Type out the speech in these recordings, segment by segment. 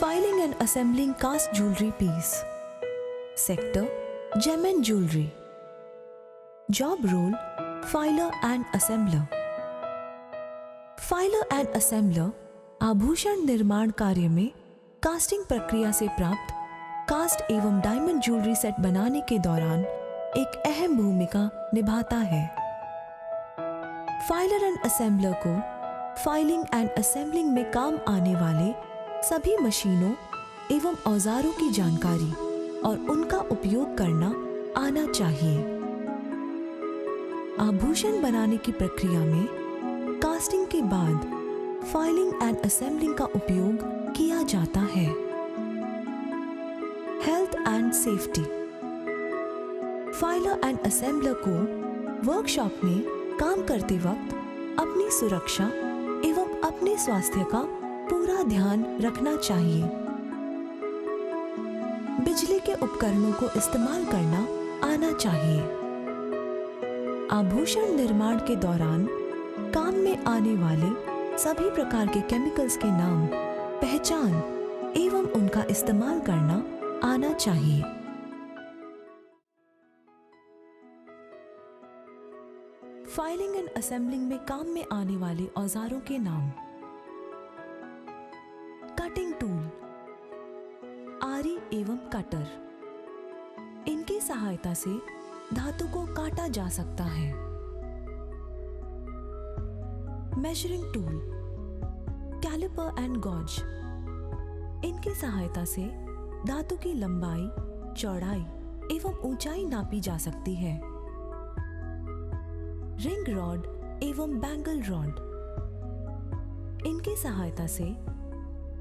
Filing and assembling cast jewelry piece. Sector, gem and jewelry. Job role, filer and assembler. Filer and assembler आभूषण निर्माण कार्य में casting प्रक्रिया से प्राप्त कास्ट एवं डायमंड ज्वेलरी सेट बनाने के दौरान एक अहम भूमिका निभाता है। फाइलर एंड असेंबलर को फाइलिंग एंड असेंबलिंग में काम आने वाले सभी मशीनों एवं औजारों की जानकारी और उनका उपयोग करना आना चाहिए। आभूषण बनाने की प्रक्रिया में कास्टिंग के बाद फाइलिंग एंड असेंबलिंग का उपयोग किया जाता है। Health and safety. Filer and assembler को वर्कशॉप में काम करते वक्त अपनी सुरक्षा एवं अपने स्वास्थ्य का पूरा ध्यान रखना चाहिए। बिजली के उपकरणों को इस्तेमाल करना आना चाहिए। आभूषण निर्माण के दौरान काम में आने वाले सभी प्रकार के केमिकल्स के नाम, पहचान एवं उनका इस्तेमाल करना आना चाहिए। फाइलिंग एंड असेंबलिंग में काम में आने वाले औजारों के नाम। कटिंग टूल, आरी एवं कटर। इनकी सहायता से धातु को काटा जा सकता है। Measuring tool, caliper and gauge. इनकी सहायता से धातु की लंबाई, चौड़ाई एवं ऊंचाई नापी जा सकती है। रिंग रॉड एवं बैंगल रॉड। इनकी सहायता से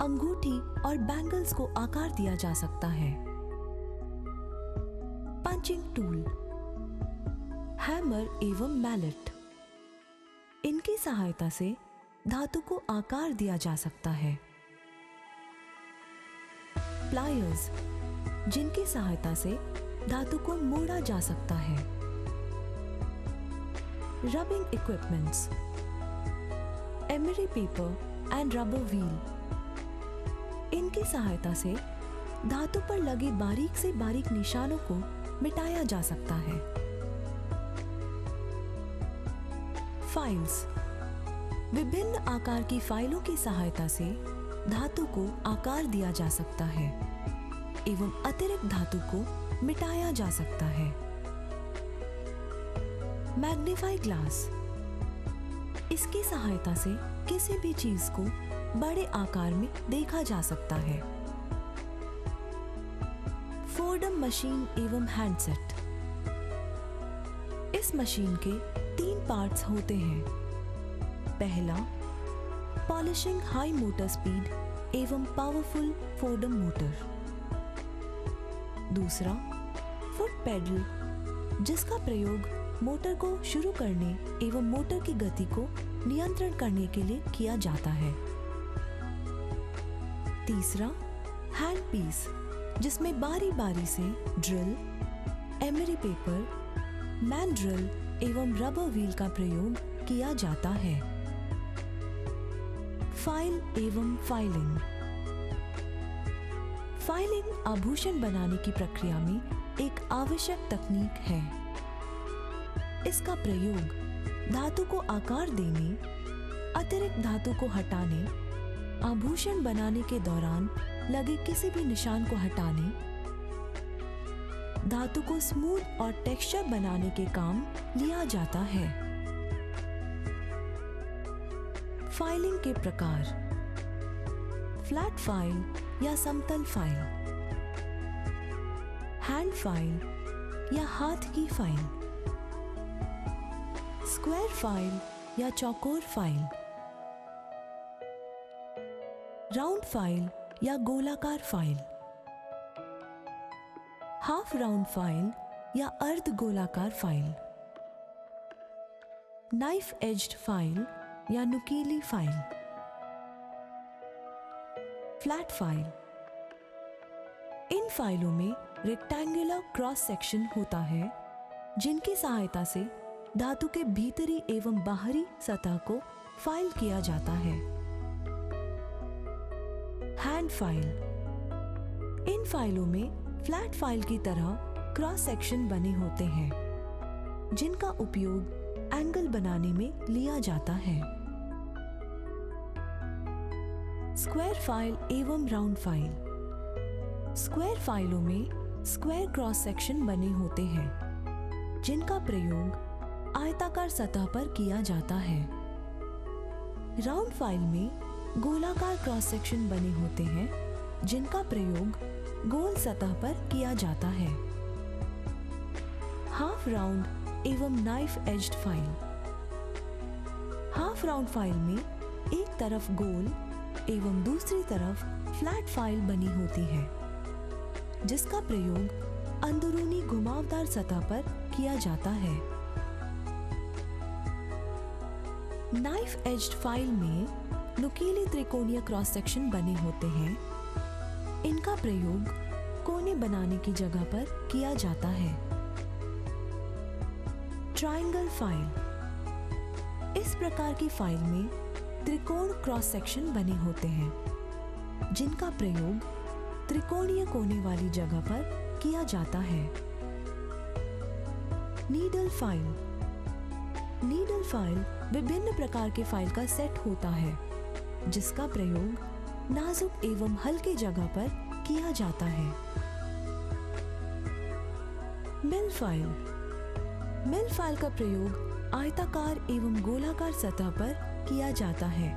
अंगूठी और बैंगल्स को आकार दिया जा सकता है। पंचिंग टूल, हैमर एवं मैलेट। इनकी सहायता से धातु को आकार दिया जा सकता है। प्लायर्स, जिनकी सहायता से धातु को मोड़ा जा सकता है। Rubbing equipments, emery paper and rubber wheel. इनकी सहायता से धातु पर लगे बारीक से बारीक निशानों को मिटाया जा सकता है। फाइल्स, विभिन्न आकार की फाइलों की सहायता से धातु को आकार दिया जा सकता है एवं अतिरिक्त धातु को मिटाया जा सकता है। मैग्नीफाई ग्लास, इसकी सहायता से किसी भी चीज को बड़े आकार में देखा जा सकता है। फोर्डम मशीन एवं हैंडसेट। इस मशीन के 3 पार्ट्स होते हैं। पहला, पॉलिशिंग हाई मोटर स्पीड एवं पावरफुल फोर्डम मोटर। दूसरा, फुट पेडल, जिसका प्रयोग मोटर को शुरू करने एवं मोटर की गति को नियंत्रण करने के लिए किया जाता है। तीसरा, हैंड पीस, जिसमें बारी बारी से drill, emery paper, man drill एवं रबर व्हील का प्रयोग किया जाता है। फाइल एवं फाइलिंग। फाइलिंग आभूषण बनाने की प्रक्रिया में एक आवश्यक तकनीक है। इसका प्रयोग धातु को आकार देने, अतिरिक्त धातु को हटाने, आभूषण बनाने के दौरान लगे किसी भी निशान को हटाने, धातु को स्मूथ और टेक्सचर बनाने के काम लिया जाता है। फाइलिंग के प्रकार। फ्लैट फाइल या समतल फाइल, हैंड फाइल या हाथ की फाइल, स्क्वायर फाइल या चौकोर फाइल, राउंड फाइल या गोलाकार फाइल, हाफ राउंड फाइल या अर्ध गोलाकार फाइल, नाइफ एज्ड फाइल या नुकीली फाइल। फ्लैट फाइल, इन फाइलों में रेक्टेंगुलर क्रॉस सेक्शन होता है, जिनकी सहायता से धातु के भीतरी एवं बाहरी सतह को फाइल किया जाता है। हैंड फाइल, इन फाइलों में फ्लैट फाइल की तरह क्रॉस सेक्शन बने होते हैं जिनका उपयोग एंगल बनाने में लिया जाता है। स्क्वायर फाइल एवं राउंड फाइल। स्क्वायर फाइलों में स्क्वायर क्रॉस सेक्शन बने होते हैं जिनका प्रयोग आयताकार सतह पर किया जाता है। राउंड फाइल में गोलाकार क्रॉस सेक्शन बने होते हैं जिनका प्रयोग गोल सतह पर किया जाता है। हाफ राउंड एवं knife aged file. Half round file में एक तरफ गोल एवं दूसरी तरफ फ्लैट फाइल बनी होती है जिसका प्रयोग अंदरूनी घुमावदार सतह पर किया जाता है। नाइफ एज्ड फाइल में नुकीले त्रिकोणीय क्रॉस सेक्शन बने होते हैं। इनका प्रयोग कोने बनाने की जगह पर किया जाता है। Triangle file. इस प्रकार की फाइल में त्रिकोण क्रॉस सेक्शन बने होते हैं जिनका प्रयोग त्रिकोणीय कोने वाली जगह पर किया जाता है। Needle file. नीडल फाइल विभिन्न प्रकार के फाइल का सेट होता है जिसका प्रयोग नाजुक एवं हल्के जगह पर किया जाता है। मिल फाइल। मिल फाइल का प्रयोग आयताकार एवं गोलाकार सतह पर किया जाता है।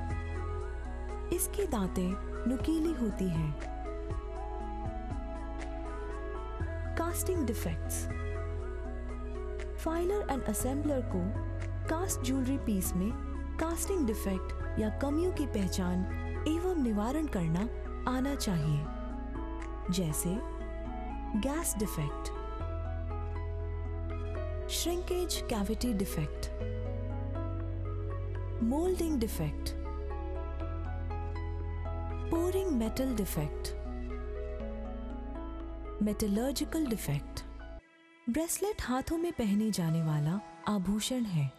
इसकी दांतें नुकीली होती हैं। Casting defects. Filer and assembler को कास्ट ज्वेलरी पीस में कास्टिंग डिफेक्ट या कमियों की पहचान एवं निवारण करना आना चाहिए, जैसे gas defect, shrinkage cavity defect, moulding defect, pouring metal defect, metallurgical defect. Bracelet हाथों में पहने जाने वाला आभूषण है।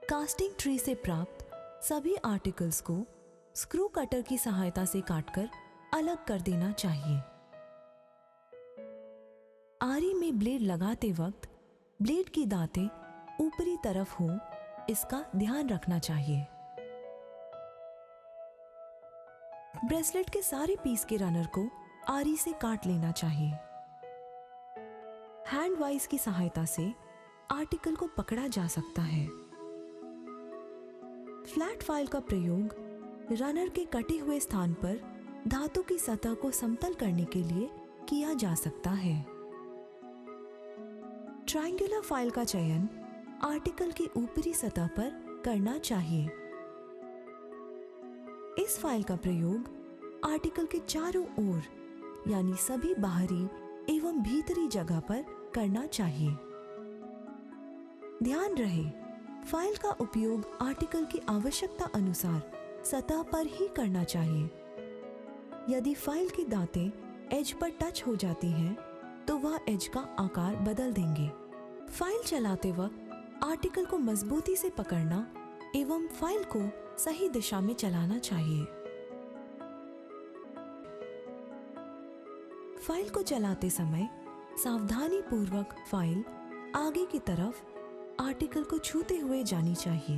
कास्टिंग ट्री से प्राप्त सभी आर्टिकल्स को स्क्रू कटर की सहायता से काटकर अलग कर देना चाहिए। आरी में ब्लेड लगाते वक्त ब्लेड की दांतें ऊपरी तरफ हो, इसका ध्यान रखना चाहिए। ब्रेसलेट के सारे पीस के रनर को आरी से काट लेना चाहिए। हैंड वाइज की सहायता से आर्टिकल को पकड़ा जा सकता है। फ्लैट फाइल का प्रयोग रनर के कटे हुए स्थान पर धातु की सतह को समतल करने के लिए किया जा सकता है। ट्रायंगुलर फाइल का चयन आर्टिकल की ऊपरी सतह पर करना चाहिए। इस फाइल का प्रयोग आर्टिकल के चारों ओर यानी सभी बाहरी एवं भीतरी जगह पर करना चाहिए। ध्यान रहे, फाइल का उपयोग आर्टिकल की आवश्यकता अनुसार सतह पर ही करना चाहिए। यदि फाइल की दांतें एज पर टच हो जाती हैं, तो वह एज का आकार बदल देंगे। फाइल चलाते वक्त आर्टिकल को मजबूती से पकड़ना एवं फाइल को सही दिशा में चलाना चाहिए। फाइल को चलाते समय सावधानी पूर्वक फाइल आगे की तरफ आर्टिकल को छूते हुए जानी चाहिए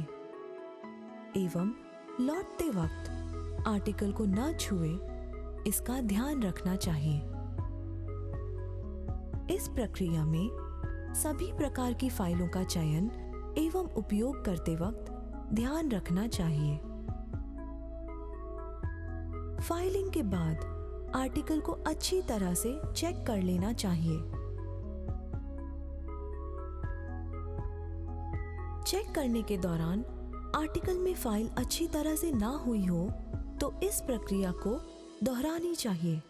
एवं लौटते वक्त आर्टिकल को न छुए, इसका ध्यान रखना चाहिए। इस प्रक्रिया में सभी प्रकार की फाइलों का चयन एवं उपयोग करते वक्त ध्यान रखना चाहिए। फाइलिंग के बाद आर्टिकल को अच्छी तरह से चेक कर लेना चाहिए। चेक करने के दौरान आर्टिकल में फाइल अच्छी तरह से ना हुई हो तो इस प्रक्रिया को दोहरानी चाहिए।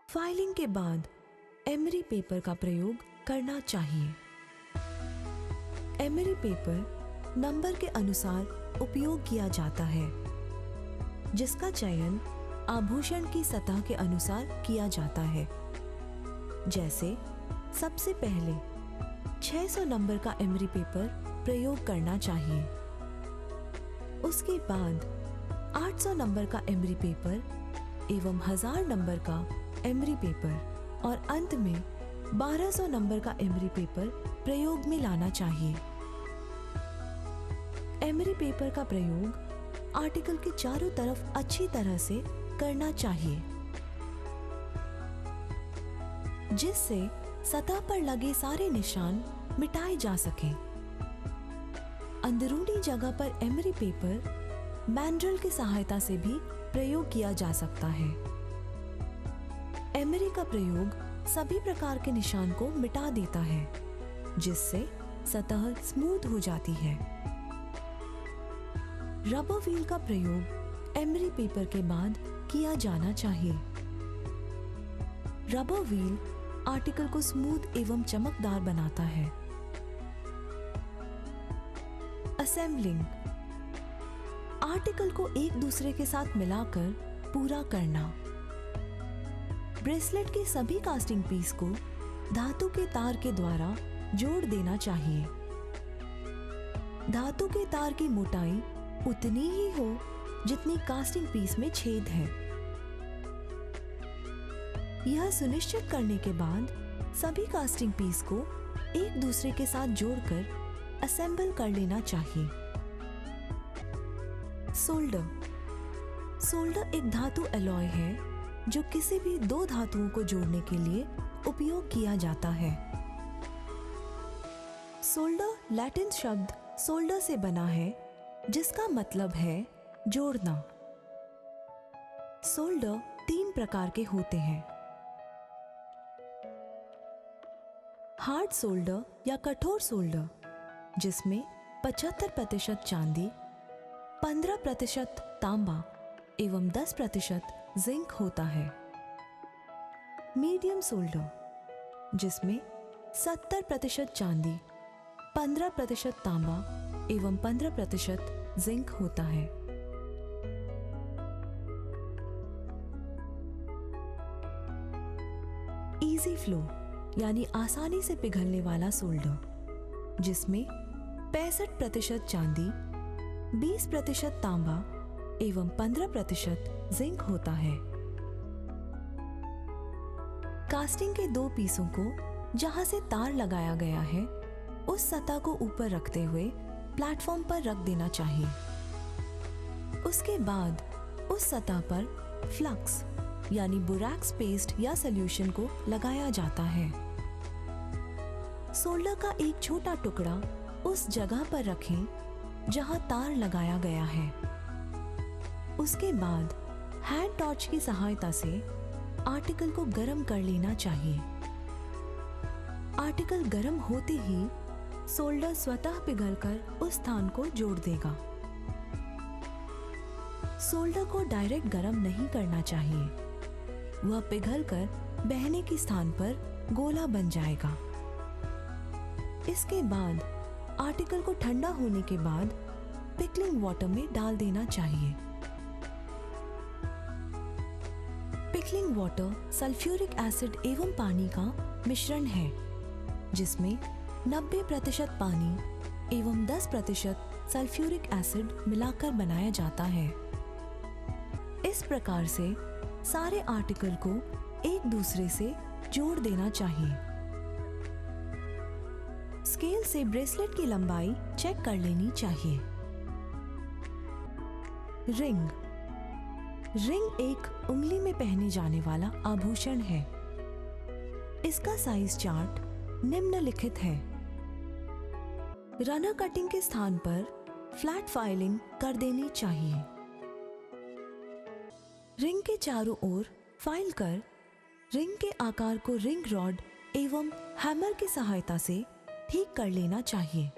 फाइलिंग के बाद एमरी पेपर का प्रयोग करना चाहिए। एमरी पेपर नंबर के अनुसार उपयोग किया जाता है, जिसका चयन आभूषण की सतह के अनुसार किया जाता है। जैसे सबसे पहले 600 नंबर का एमरी पेपर प्रयोग करना चाहिए। उसके बाद 800 नंबर का एमरी पेपर एवं 1000 नंबर का एमरी पेपर और अंत में 1200 नंबर का एमरी पेपर प्रयोग में लाना चाहिए। एमरी पेपर का प्रयोग आर्टिकल के चारों तरफ अच्छी तरह से करना चाहिए, जिससे सतह पर लगे सारे निशान मिटाए जा सकें। अंदरूनी जगह पर एमरी पेपर मैंड्रिल की सहायता से भी प्रयोग किया जा सकता है। एमरी का प्रयोग सभी प्रकार के निशान को मिटा देता है, जिससे सतह स्मूथ हो जाती है। रबर व्हील का प्रयोग एमरी पेपर के बाद किया जाना चाहिए। रबर व्हील आर्टिकल को स्मूथ एवं चमकदार बनाता है। असेंबलिंग, आर्टिकल को एक दूसरे के साथ मिलाकर पूरा करना। ब्रेसलेट के सभी कास्टिंग पीस को धातु के तार के द्वारा जोड़ देना चाहिए। धातु के तार की मोटाई उतनी ही हो जितनी कास्टिंग पीस में छेद है। यह सुनिश्चित करने के बाद सभी कास्टिंग पीस को एक दूसरे के साथ जोड़कर असेंबल कर लेना चाहिए। सोल्डर, सोल्डर एक धातु एलॉय है जो किसी भी दो धातुओं को जोड़ने के लिए उपयोग किया जाता है। सोल्डर लैटिन शब्द सोल्डर से बना है, जिसका मतलब है जोड़ना। सोल्डर 3 प्रकार के होते हैं। हार्ड सोल्डर या कठोर सोल्डर, जिसमें 75% चांदी, 15% तांबा एवं 10% जिंक होता है। मीडियम सोल्डर, जिसमें 70% चांदी, 15% तांबा एवं 15% जिंक होता है। इजी फ्लो यानी आसानी से पिघलने वाला सोल्डर, जिसमें 65% चांदी, 20% तांबा एवं 15% जिंक होता है। कास्टिंग के 2 पीसों को जहां से तार लगाया गया है, उस सतह को ऊपर रखते हुए प्लेटफॉर्म पर रख देना चाहिए। उसके बाद उस सतह पर फ्लक्स यानी बोरैक्स पेस्ट या सॉल्यूशन को लगाया जाता है। सोल्डर का एक छोटा टुकड़ा उस जगह पर रखें जहां तार लगाया गया है। उसके बाद हैंड टॉर्च की सहायता से आर्टिकल को गर्म कर लेना चाहिए। आर्टिकल गर्म होते ही सोल्डर स्वतः पिघलकर उस स्थान को जोड़ देगा। सोल्डर को डायरेक्ट गर्म नहीं करना चाहिए, वह पिघलकर बहने के स्थान पर गोला बन जाएगा। इसके बाद आर्टिकल को ठंडा होने के बाद पिकलिंग वाटर में डाल देना चाहिए। पिकलिंग वाटर सल्फ्यूरिक एसिड एवं पानी का मिश्रण है, जिसमें 90% पानी एवं 10% सल्फ्यूरिक एसिड मिलाकर बनाया जाता है। इस प्रकार से सारे आर्टिकल को एक दूसरे से जोड़ देना चाहिए। स्केल से ब्रेसलेट की लंबाई चेक कर लेनी चाहिए। रिंग, रिंग एक उंगली में पहने जाने वाला आभूषण है। इसका साइज चार्ट निम्नलिखित है। रनर कटिंग के स्थान पर फ्लैट फाइलिंग कर देनी चाहिए। रिंग के चारों ओर फाइल कर रिंग के आकार को रिंग रॉड एवं हैमर की सहायता से ठीक कर लेना चाहिए।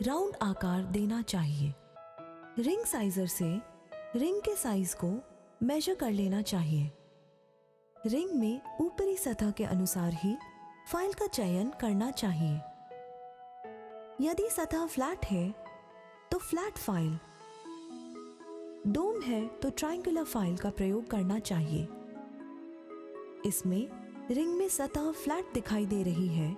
राउंड आकार देना चाहिए। रिंग साइजर से रिंग के साइज को मेजर कर लेना चाहिए। रिंग में ऊपरी सतह के अनुसार ही फाइल का चयन करना चाहिए। यदि सतह फ्लैट है तो फ्लैट फाइल, डोम है तो ट्रायंगुलर फाइल का प्रयोग करना चाहिए। इसमें रिंग में सतह फ्लैट दिखाई दे रही है,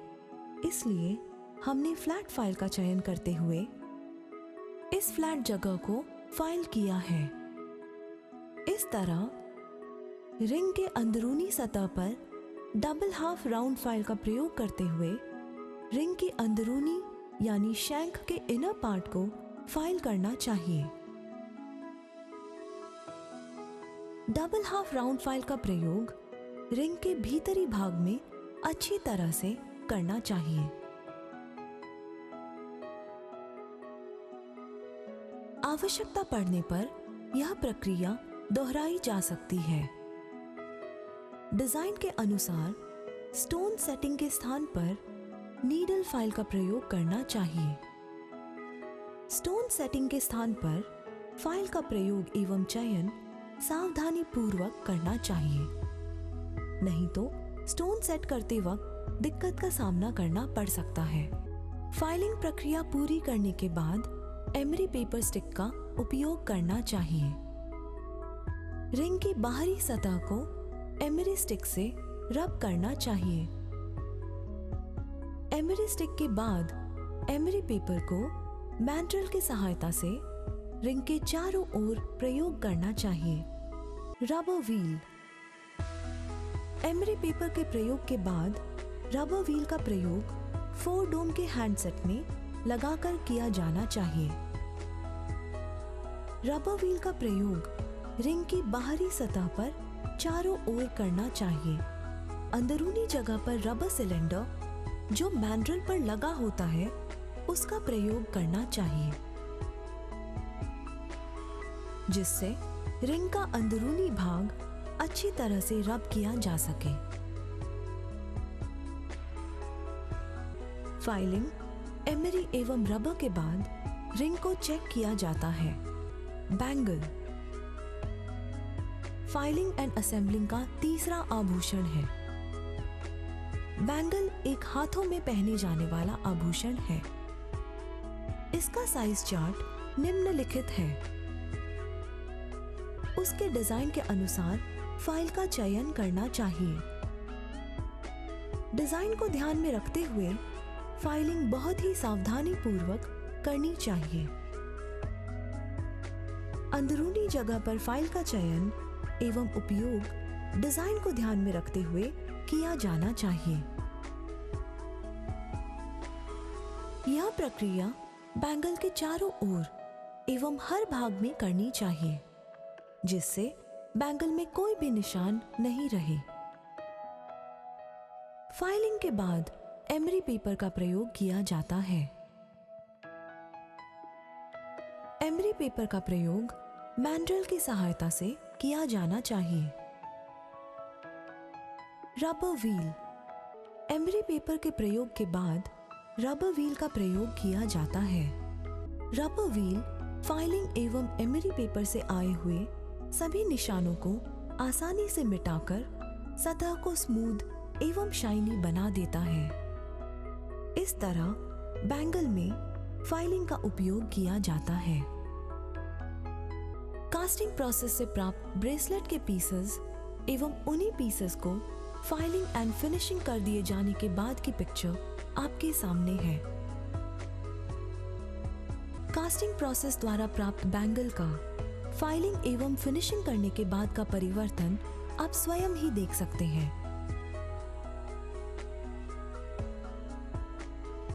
इसलिए हमने फ्लैट फाइल का चयन करते हुए इस फ्लैट जगह को फाइल किया है। इस तरह रिंग के अंदरूनी सतह पर डबल हाफ राउंड फाइल का प्रयोग करते हुए रिंग की अंदरूनी यानी शैंक के इनर पार्ट को फाइल करना चाहिए। डबल हाफ राउंड फाइल का प्रयोग रिंग के भीतरी भाग में अच्छी तरह से करना चाहिए। आवश्यकता पड़ने पर यह प्रक्रिया दोहराई जा सकती है। डिजाइन के अनुसार स्टोन सेटिंग के स्थान पर नीडल फाइल का प्रयोग करना चाहिए। स्टोन सेटिंग के स्थान पर फाइल का प्रयोग एवं चयन सावधानी पूर्वक करना चाहिए, नहीं तो स्टोन सेट करते वक्त दिक्कत का सामना करना पड़ सकता है। फाइलिंग प्रक्रिया पूरी करने के बाद एमरी पेपर स्टिक का उपयोग करना चाहिए। रिंग की बाहरी सतह को एमरी स्टिक से रब करना चाहिए। एमरी स्टिक के बाद एमरी पेपर को मैंड्रिल की सहायता से रिंग के चारों ओर प्रयोग करना चाहिए। Rubber wheel. एमरी पेपर के प्रयोग के बाद रबर व्हील का प्रयोग 4 डोम के हैंडसेट में लगाकर किया जाना चाहिए। रबर व्हील का प्रयोग रिंग की बाहरी सतह पर चारों ओर करना चाहिए। अंदरूनी जगह पर रबर सिलेंडर जो मैंड्रिल पर लगा होता है उसका प्रयोग करना चाहिए, जिससे रिंग का अंदरूनी भाग अच्छी तरह से रब किया जा सके। फाइलिंग, एमरी एवं रबर के बाद रिंग को चेक किया जाता है। बैंगल फाइलिंग एंड असेंबलिंग का तीसरा आभूषण है। बैंगल एक हाथों में पहने जाने वाला आभूषण है। इसका साइज चार्ट निम्नलिखित है। उसके डिजाइन के अनुसार फाइल का चयन करना चाहिए। डिजाइन को ध्यान में रखते हुए फाइलिंग बहुत ही सावधानी पूर्वक करनी चाहिए। अंदरूनी जगह पर फाइल का चयन एवं उपयोग डिजाइन को ध्यान में रखते हुए किया जाना चाहिए। यह प्रक्रिया बैंगल के चारों ओर एवं हर भाग में करनी चाहिए, जिससे बैंगल में कोई भी निशान नहीं रहे। फाइलिंग के बाद एमरी पेपर का प्रयोग किया जाता है। एमरी पेपर का प्रयोग मैंड्रिल की सहायता से किया जाना चाहिए। Rubber wheel. एमरी पेपर के प्रयोग के बाद रबर व्हील का प्रयोग किया जाता है। रबर व्हील फाइलिंग एवं एमरी पेपर से आए हुए सभी निशानों को आसानी से मिटाकर सतह को स्मूथ एवं शाइनी बना देता है। इस तरह बैंगल में फाइलिंग का उपयोग किया जाता है। कास्टिंग प्रोसेस से प्राप्त ब्रेसलेट के पीसेस एवं उन्हीं पीसेस को फाइलिंग एंड फिनिशिंग कर दिए जाने के बाद की पिक्चर आपके सामने है। कास्टिंग प्रोसेस द्वारा प्राप्त बैंगल का फाइलिंग एवं फिनिशिंग करने के बाद का परिवर्तन आप स्वयं ही देख सकते हैं।